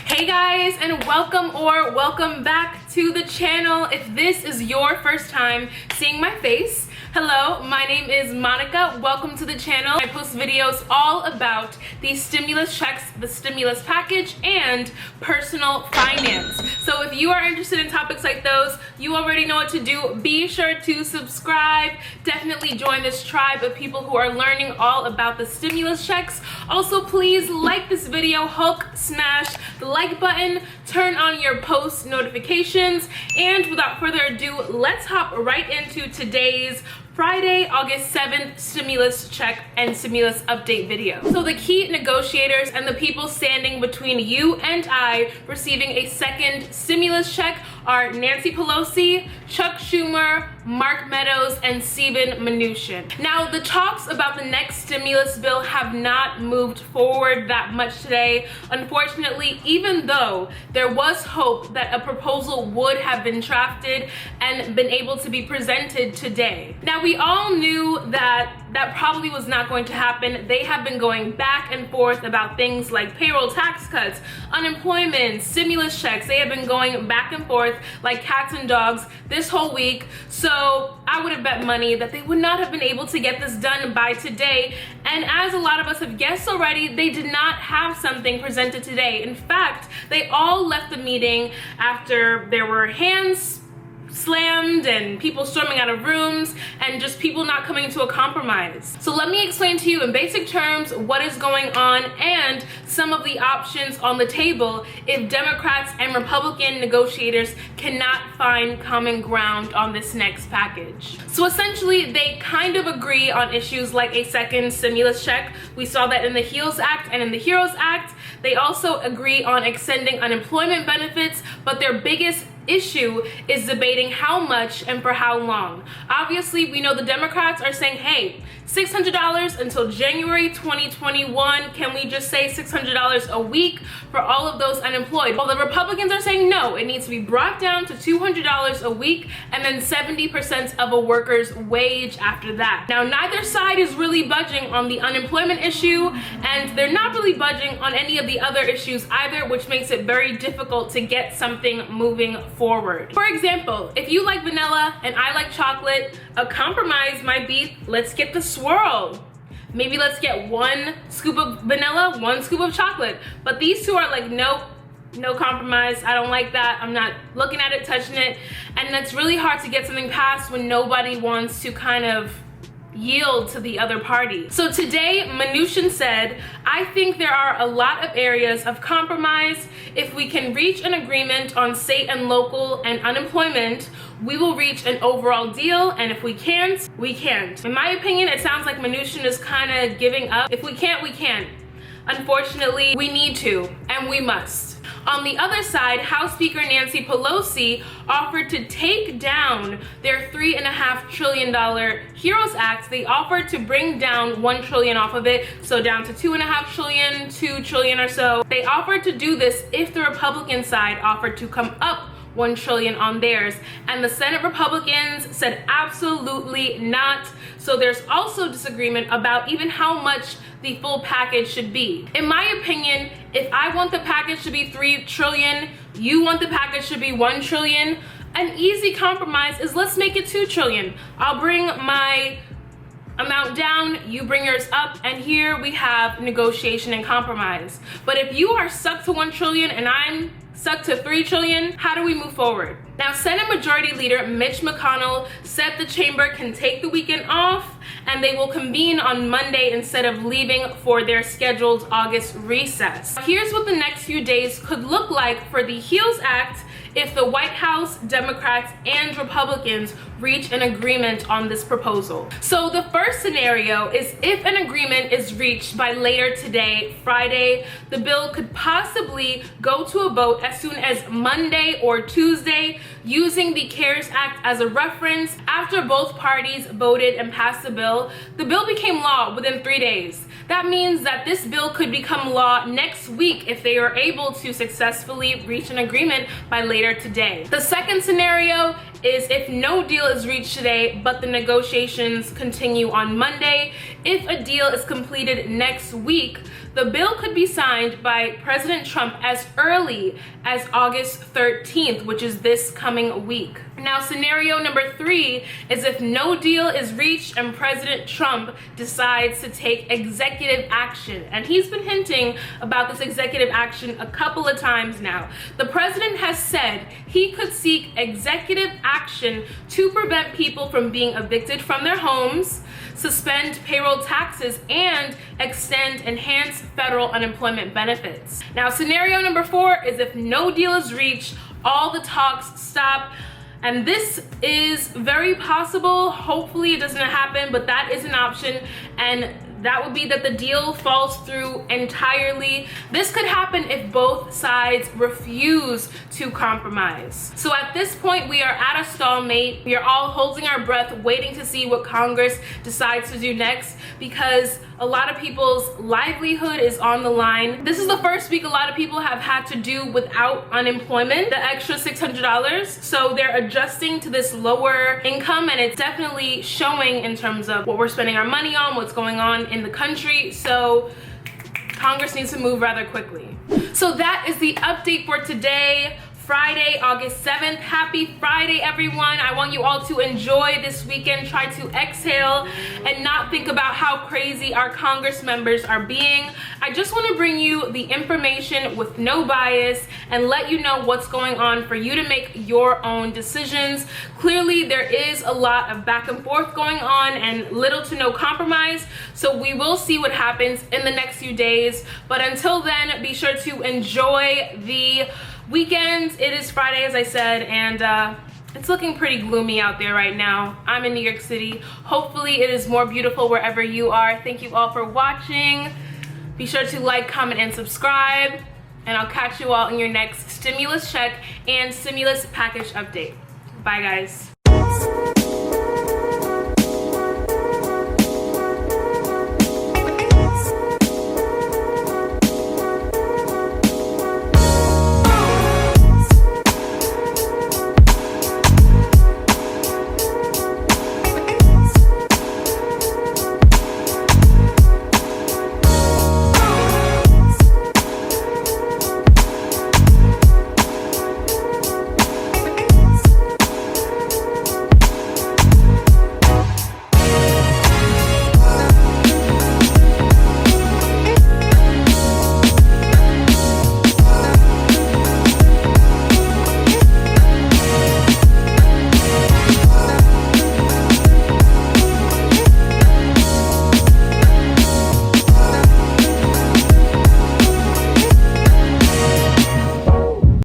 Hey guys, and welcome back to the channel. If this is your first time seeing my face, hello, my name is Monica. Welcome to the channel. I post videos all about the stimulus checks, the stimulus package, and personal finance. So if you are interested in topics like those, you already know what to do. Be sure to subscribe. Definitely join this tribe of people who are learning all about the stimulus checks. Also, please like this video, smash the like button, turn on your post notifications, and without further ado, let's hop right into today's Friday, August 7th stimulus check and stimulus update video. So the key negotiators and the people standing between you and I receiving a second stimulus check are Nancy Pelosi, Chuck Schumer, Mark Meadows, and Steven Mnuchin. Now, the talks about the next stimulus bill have not moved forward that much today. Unfortunately, even though there was hope that a proposal would have been drafted and been able to be presented today. Now, we all knew that probably was not going to happen. They have been going back and forth about things like payroll tax cuts, unemployment, stimulus checks. They have been going back and forth like cats and dogs this whole week. So I would have bet money that they would not have been able to get this done by today. And as a lot of us have guessed already, they did not have something presented today. In fact, they all left the meeting after there were hands slammed and people storming out of rooms and just people not coming to a compromise. So let me explain to you in basic terms what is going on and some of the options on the table if Democrats and Republican negotiators cannot find common ground on this next package. So essentially, they kind of agree on issues like a second stimulus check. We saw that in the HEALS Act and in the HEROES Act. They also agree on extending unemployment benefits, but their biggest issue is debating how much and for how long. Obviously, we know the Democrats are saying, hey, $600 until January 2021. Can we just say $600 a week for all of those unemployed? Well, the Republicans are saying no, it needs to be brought down to $200 a week and then 70% of a worker's wage after that. Now, neither side is really budging on the unemployment issue, and they're not really budging on any of the other issues either, which makes it very difficult to get something moving forward. For example, if you like vanilla and I like chocolate, a compromise might be, let's get the swirl. Maybe let's get 1 scoop of vanilla, 1 scoop of chocolate. But these two are like, nope, no compromise. I don't like that. I'm not looking at it, touching it. And that's really hard to get something passed when nobody wants to kind of yield to the other party. So today, Mnuchin said, I think there are a lot of areas of compromise. If we can reach an agreement on state and local and unemployment, we will reach an overall deal, and if we can't, we can't. In my opinion, it sounds like Mnuchin is kind of giving up. If we can't, we can't. Unfortunately, we need to, and we must. On the other side, House Speaker Nancy Pelosi offered to take down their $3.5 trillion HEROES Act. They offered to bring down $1 trillion off of it, so down to $2.5 trillion, $2 trillion or so. They offered to do this if the Republican side offered to come up $1 trillion on theirs, and the Senate Republicans said absolutely not. So there's also disagreement about even how much the full package should be. In my opinion, if I want the package to be $3 trillion, you want the package to be $1 trillion, an easy compromise is let's make it $2 trillion. I'll bring my amount down, you bring yours up, and here we have negotiation and compromise. But if you are stuck to $1 trillion and I'm stuck to $3 trillion, how do we move forward? Now, Senate Majority Leader Mitch McConnell said the chamber can take the weekend off and they will convene on Monday instead of leaving for their scheduled August recess. Here's what the next few days could look like for the HEALS Act if the White House, Democrats, and Republicans reach an agreement on this proposal. So the first scenario is if an agreement is reached by later today, Friday, the bill could possibly go to a vote as soon as Monday or Tuesday, using the CARES Act as a reference. After both parties voted and passed the bill became law within 3 days. That means that this bill could become law next week if they are able to successfully reach an agreement by later today. The second scenario is if no deal is reached today, but the negotiations continue on Monday. if a deal is completed next week, the bill could be signed by President Trump as early as August 13th, which is this coming week. Now, scenario number 3 is if no deal is reached and President Trump decides to take executive action. And he's been hinting about this executive action a couple of times now. The president has said he could seek executive action to prevent people from being evicted from their homes, suspend payroll taxes, and extend enhanced federal unemployment benefits. Now, scenario number 4 is if no deal is reached, all the talks stop. And this is very possible. Hopefully it doesn't happen, but that is an option. And that would be that the deal falls through entirely. This could happen if both sides refuse to compromise. So at this point, we are at a stalemate. We are all holding our breath, waiting to see what Congress decides to do next, because a lot of people's livelihood is on the line. This is the first week a lot of people have had to do without unemployment, the extra $600. So they're adjusting to this lower income, and it's definitely showing in terms of what we're spending our money on, what's going on in the country. So Congress needs to move rather quickly. So that is the update for today, Friday, August 7th. Happy Friday, everyone. I want you all to enjoy this weekend. Try to exhale and not think about how crazy our Congress members are being. I just want to bring you the information with no bias and let you know what's going on for you to make your own decisions. Clearly, there is a lot of back and forth going on and little to no compromise. So we will see what happens in the next few days. But until then, be sure to enjoy the weekend. It is Friday, as I said, and it's looking pretty gloomy out there right now. I'm in New York City. Hopefully it is more beautiful wherever you are. Thank you all for watching. Be sure to like, comment, and subscribe, and I'll catch you all in your next stimulus check and stimulus package update. Bye, guys.